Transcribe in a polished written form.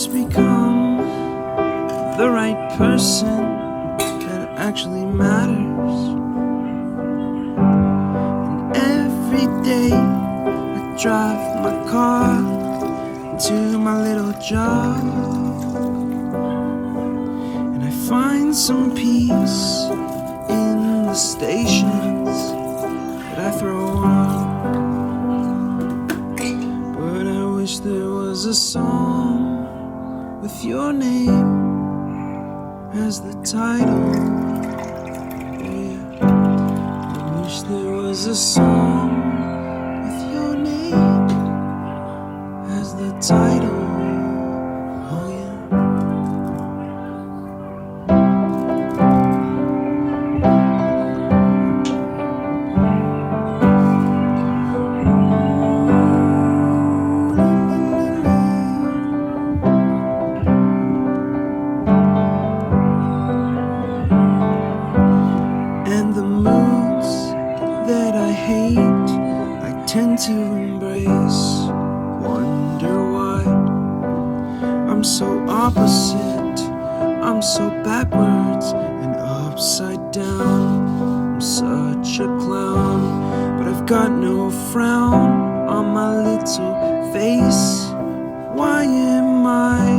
just become the right person that actually matters. And every day I drive my car to my little job, and I find some peace in the stations that I throw on. But I wish there was a song with your name as the title. Yeah. I wish there was a song with your name as the title. Oh yeah. And the moods that I hate, I tend to embrace. Wonder why I'm so opposite, I'm so backwards and upside down. I'm such a clown, but I've got no frown on my little face. Why am I